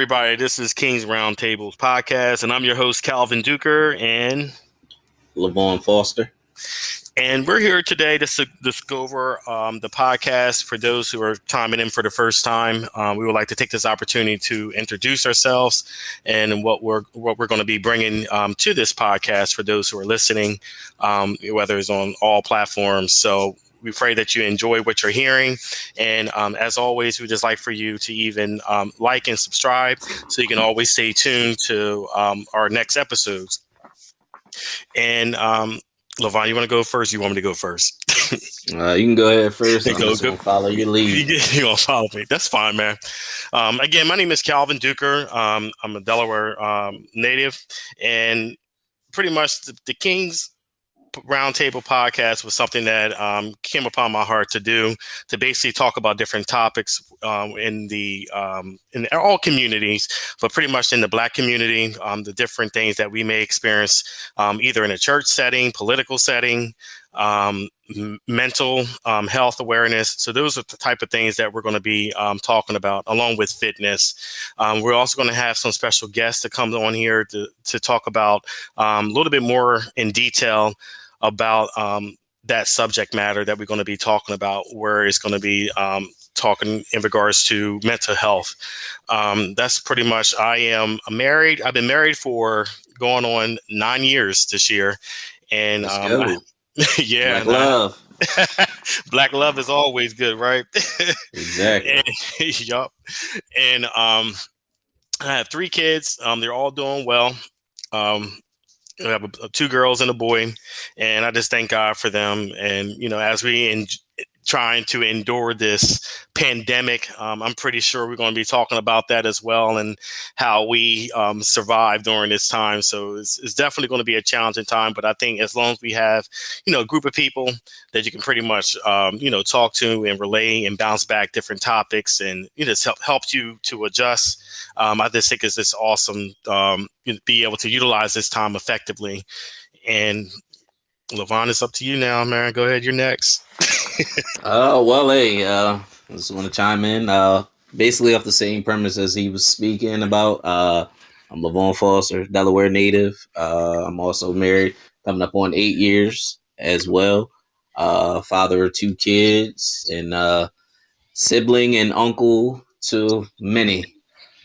Everybody, this is King's RoundTable podcast, and I'm your host, Calvin Duker, and LaVon Foster. And we're here today to go over the podcast. For those who are chiming in for the first time, we would like to take this opportunity to introduce ourselves and what we're going to be bringing to this podcast for those who are listening, whether it's on all platforms. So we pray that you enjoy what you're hearing. And as always, we'd just like for you to even like and subscribe so you can always stay tuned to our next episodes. And LaVon, you want to go first? You want me to go first? You can go ahead first. I'm just going to follow your lead. You're going to follow me. That's fine, man. Again, my name is Calvin Duker. I'm a Delaware native. And pretty much the King's Roundtable podcast was something that came upon my heart to do, to basically talk about different topics in all communities, but pretty much in the Black community, the different things that we may experience either in a church setting, political setting, mental health awareness. So those are the type of things that we're going to be talking about, along with fitness. We're also going to have some special guests to come on here to talk about a little bit more in detail about that subject matter that we're going to be talking about, where it's going to be talking in regards to mental health. That's pretty much, I've been married for going on 9 years this year. And yeah, Black love. Black love is always good, right? Exactly. Yup. And I have 3 kids. They're all doing well. I have 2 girls and a boy, and I just thank God for them. And, as we trying to endure this pandemic, I'm pretty sure we're going to be talking about that as well, and how we survived during this time. So it's definitely going to be a challenging time. But I think as long as we have, a group of people that you can pretty much, talk to and relay and bounce back different topics, and just help you to adjust. I just think it's just awesome be able to utilize this time effectively. And LaVon, it's up to you now, man. Go ahead, you're next. I just want to chime in. Basically off the same premise as he was speaking about. I'm LaVon Foster, Delaware native. I'm also married, coming up on 8 years as well. Father of 2 kids, and sibling and uncle to many.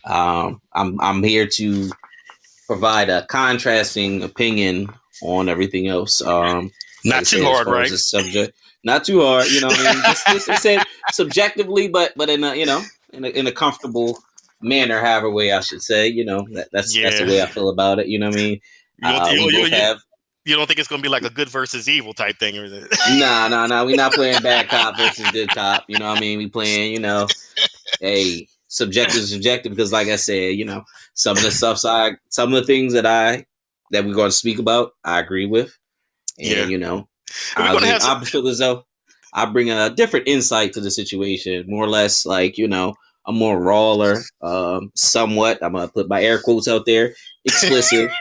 I'm here to provide a contrasting opinion on everything else. Not too hard, right? The subject, not too hard. You know what I mean? Just said subjectively, but in a comfortable manner, however way I should say. That's the way I feel about it. You know what I mean? You don't think it's gonna be like a good versus evil type thing, or is it? Nah. We're not playing bad cop versus good cop. You know what I mean? We playing, hey, subjective is subjective, because like I said, some of the things that we're going to speak about, I agree with. And, I feel as though I bring a different insight to the situation, more or less like, a more rawer, somewhat, I'm going to put my air quotes out there, explicit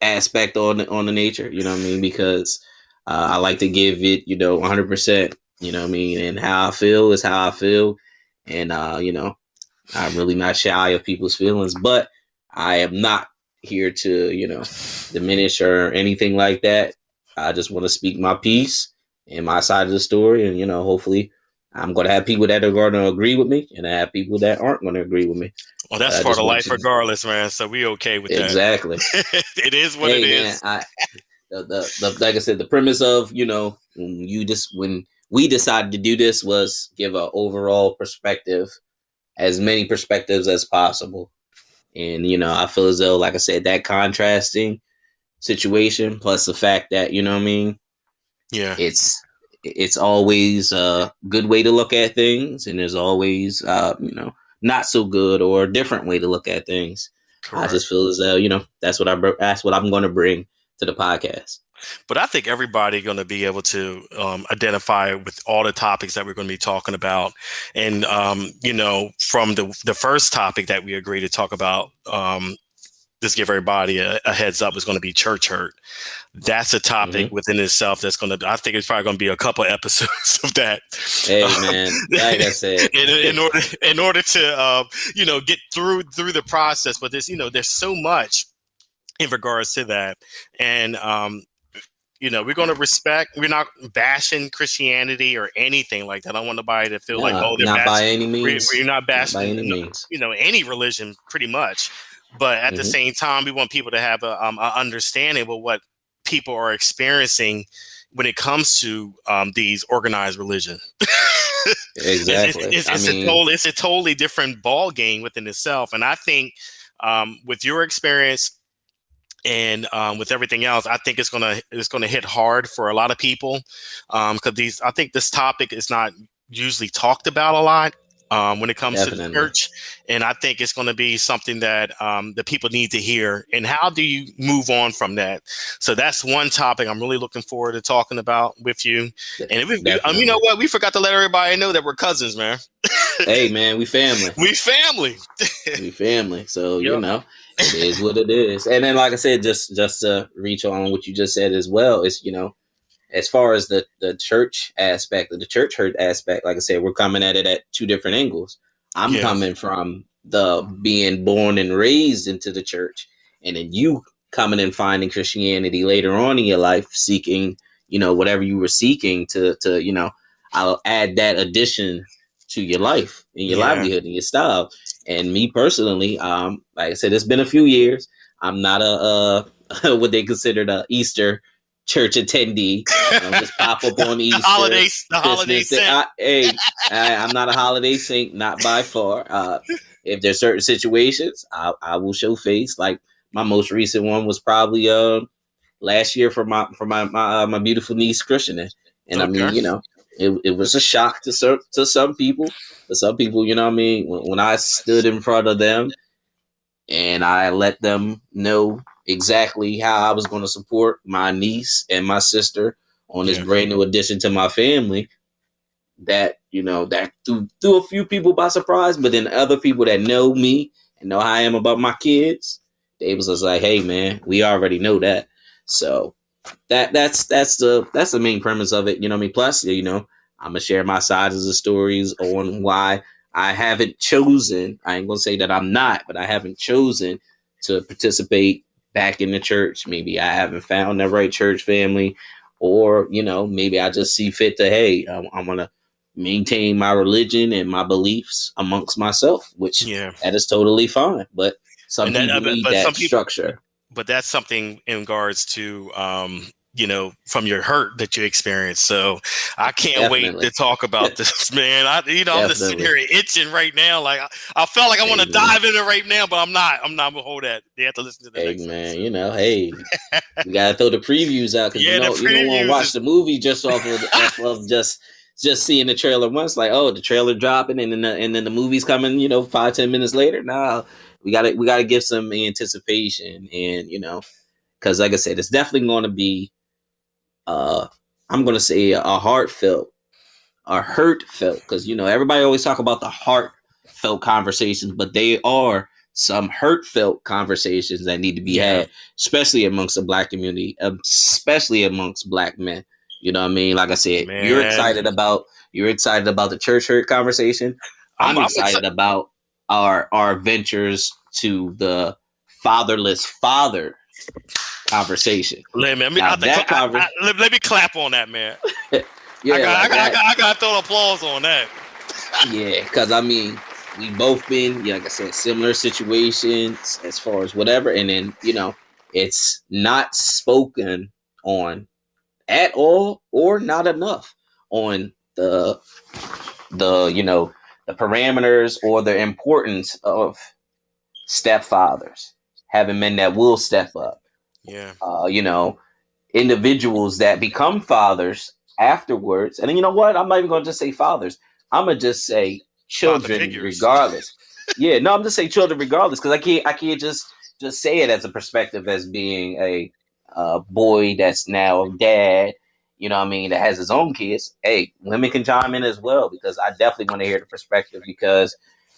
aspect on the nature, you know what I mean? Because I like to give it, 100%, you know what I mean? And how I feel is how I feel. And, I'm really not shy of people's feelings, but I am not here to, diminish or anything like that. I just want to speak my piece and my side of the story. And, hopefully I'm going to have people that are going to agree with me, and I have people that aren't going to agree with me. Well, that's part of life regardless, man. So we okay with that. Exactly. It is what it is. Like I said, the premise of, when we decided to do this was give an overall perspective, as many perspectives as possible. And, I feel as though, like I said, that contrasting situation, plus the fact that, you know what I mean? Yeah. It's always a good way to look at things. And there's always, not so good or a different way to look at things. Correct. I just feel as though, that's what I'm going to bring to the podcast. But I think everybody going to be able to identify with all the topics that we're going to be talking about. And, from the first topic that we agreed to talk about, just give everybody a heads up, it's going to be church hurt. That's a topic Hmm. within itself that's going to, I think it's probably going to be a couple episodes of that. Hey Um, man, like I said, in order to, get through the process. But there's so much in regards to that. And, we're going to respect, we're not bashing Christianity or anything like that. I don't want nobody to feel like, nah, oh, they're not by bashing. any We're means, not not by bashing, any means. any religion pretty much. But at the Hmm. same time, we want people to have a understanding of what people are experiencing when it comes to these organized religion. Exactly. I mean, It's a totally different ball game within itself. And I think with your experience and with everything else, I think it's gonna hit hard for a lot of people because I think this topic is not usually talked about a lot when it comes to the definitely, church, and I think it's going to be something that the people need to hear. And how do you move on from that? So that's one topic I'm really looking forward to talking about with you. And you know definitely. what, we forgot to let everybody know that we're cousins, man. Hey man, we family. We family. We family. So, Yep. it is what it is. And then like I said, just to reach on what you just said as well, is, as far as the church aspect, the church hurt aspect, like I said, we're coming at it at two different angles. I'm Yeah. coming from the being born and raised into the church, and then you coming and finding Christianity later on in your life, seeking, whatever you were seeking to, I'll add that addition to your life and your Yeah. livelihood and your style. And me personally, like I said, it's been a few years. I'm not what they considered a Easter church attendee. I don't just pop up on Easter, The holiday Christmas. scent. I'm not a holiday saint, not by far. If there's certain situations, I will show face. Like my most recent one was probably last year for my beautiful niece christening, and I Okay. mean, it was a shock to some people. To some people, you know what I mean. When I stood in front of them and I let them know exactly how I was going to support my niece and my sister on this Yeah. brand new addition to my family. That that threw a few people by surprise, but then other people that know me and know how I am about my kids, they was just like, "Hey, man, we already know that." So that's the main premise of it. You know what I mean? Plus, I'm gonna share my sides of the stories on why I haven't chosen. I ain't gonna say that I'm not, but I haven't chosen to participate back in the church. Maybe I haven't found the right church family, or maybe I just see fit to, hey, I'm gonna maintain my religion and my beliefs amongst myself, which Yeah. that is totally fine. But some And that, people need but some that people, structure. but that's something in regards to, from your hurt that you experienced. So I can't wait Definitely, to talk about this, man. I'm just sitting definitely. here itching right now. Like I felt like I want Hey to man. dive in it right now, but I'm not. I'm not gonna hold that. They have to listen to the Hey next man, episode. hey, we gotta throw the previews out because Yeah, the you don't want to previews watch is. the movie just off of just seeing the trailer once. Like, oh, the trailer dropping and then the movie's coming. 5-10 minutes later. Nah, we gotta give some anticipation and because like I said, it's definitely going to be I'm going to say a heartfelt are hurtfelt because everybody always talk about the heartfelt conversations, but they are some hurtfelt conversations that need to be Yeah, had, especially amongst the black community, especially amongst black men. You know what I mean? Like I said, man. you're excited about the church hurt conversation. I'm I'm excited excited. about our ventures to the fatherless father conversation. Let me. Now I think. that conversation, Let me clap on that, man. yeah, like that. I got to throw applause on that. Yeah, because I mean, we both been, like I said, similar situations as far as whatever, and then it's not spoken on at all or not enough on the parameters or the importance of stepfathers, having men that will step up. Yeah, Uh, you know, Individuals that become fathers afterwards. And then you know what? I'm not even going to just say fathers. I'm gonna just say father children, figures. regardless. Yeah, no, I'm just saying children, regardless, because I can't just say it as a perspective as being a boy that's now a dad. You know what I mean? That has his own kids. Hey, women can chime in as well because I definitely want to hear the perspective because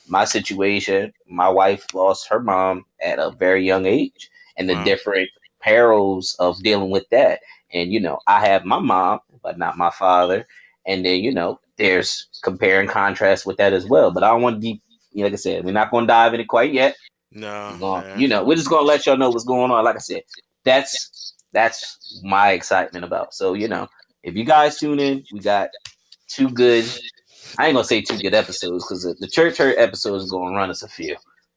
my situation, my wife lost her mom at a very young age, and the Wow. different perils of dealing with that. And I have my mom, but not my father. And then there's compare and contrast with that as well. But I don't want to be, like I said, we're not going to dive in it quite yet. No, We're going, man. we're just going to let y'all know what's going on. Like I said, that's my excitement about. So if you guys tune in, we got two good. I ain't gonna say two good episodes because the church hurt episode is gonna run us a few.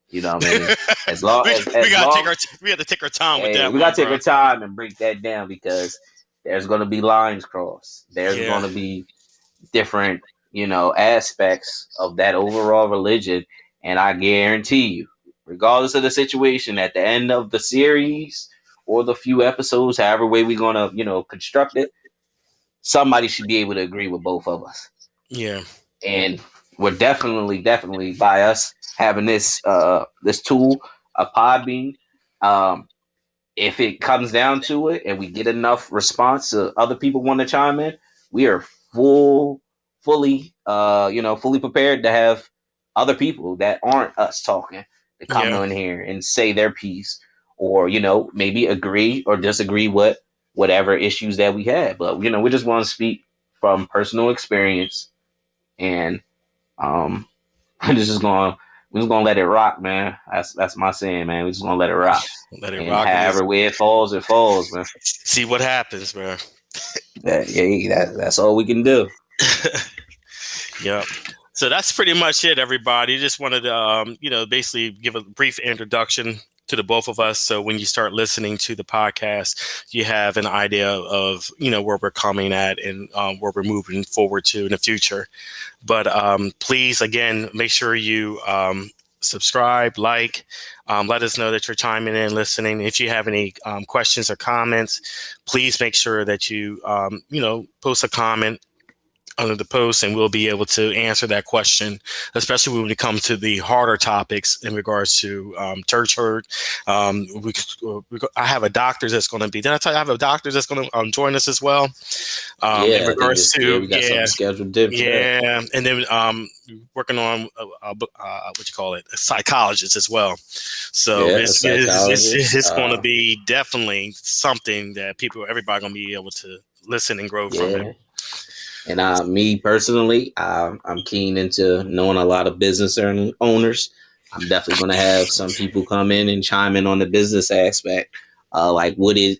You know what I mean? As long we, as we as gotta take long, our we have to take our time with hey, that we one, gotta take bro. our time and break that down because there's gonna be lines crossed. There's Yeah, gonna be different, aspects of that overall religion, and I guarantee you, regardless of the situation, at the end of the series or the few episodes, however way we're gonna, construct it, somebody should be able to agree with both of us. yeah, And we're definitely by us having this tool, a Podbean. Um, if it comes down to it, and we get enough response to other people want to chime in, we are fully prepared to have other people that aren't us talking to come yeah, in here and say their piece, or maybe agree or disagree with whatever issues that we had. But we just want to speak from personal experience, and um, we're just gonna let it rock, man. That's my saying, man. We're just gonna let it rock, let it and rock. It is. however way it falls, man. See what happens, bro. That's all we can do. Yep. So that's pretty much it, everybody. Just wanted to, basically give a brief introduction to the both of us. So when you start listening to the podcast, you have an idea of, where we're coming at and where we're moving forward to in the future. But please, again, make sure you subscribe, let us know that you're chiming in, listening. If you have any questions or comments, please make sure that you, post a comment under the post, and we'll be able to answer that question, especially when it comes to the harder topics in regards to church hurt. I have a doctor that's going to be. Did I tell you I have a doctor that's going to join us as well? In Yeah, I think regards this. Yeah, to we got something scheduled in for that. yeah, and then working on what you call it, a psychologist as well. So Yeah, a it's, psychologist. it's going to be definitely something that everybody going to be able to listen and grow from it. Yeah. And me personally, I'm keen into knowing a lot of business owners. I'm definitely going to have some people come in and chime in on the business aspect. Like what is,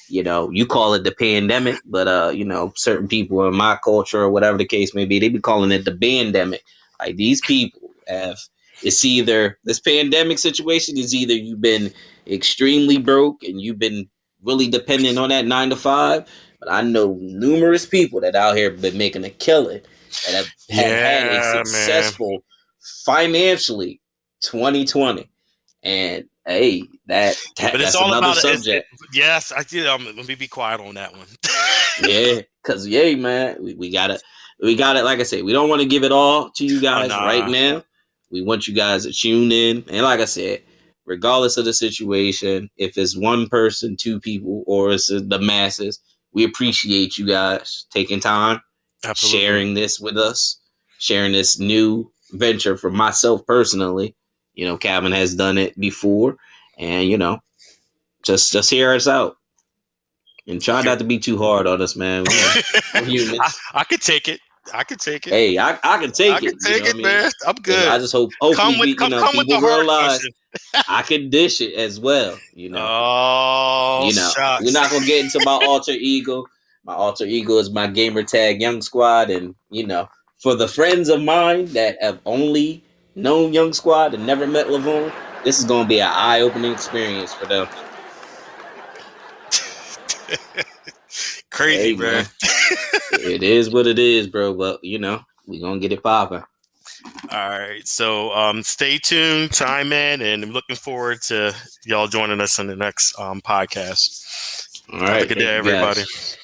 you call it the pandemic, but certain people in my culture or whatever the case may be, they be calling it the bandemic. Like these people have, it's either this pandemic situation is either you've been extremely broke and you've been really dependent on that 9 to 5, but I know numerous people that out here been making a killing that have had a Yeah, man. successful financially 2020. And hey, But it's that's all another about it. subject. Yes, I did. Let me be quiet on that one. Yeah, cause yeah, man, we got it. Like I said, we don't want to give it all to you Oh guys right nah, now. We want you guys to tune in, and like I said, regardless of the situation, if it's one person, two people, or it's the masses, we appreciate you guys taking time, absolutely. sharing this with us, sharing this new venture for myself personally. Calvin has done it before, and just hear us out. And try Here. not to be too hard on us, man. We're humans. I could take it. I could take it. Hey, I can I take can it. You take know what it, I mean? man. I'm And I good. just hopefully Come with the people hard realize question. I can dish it as well. Oh We're shucks. not gonna get into my alter ego. My alter ego is my gamer tag Young Squad, and for the friends of mine that have only known Young Squad and never met Lavone, this is gonna be an eye opening experience for them. Crazy, Hey, bro. man, it is what it is, bro. But we gonna get it popping. All right. So stay tuned, chime in, and I'm looking forward to y'all joining us on the next podcast. All Have a right, good thank day, you everybody. guys.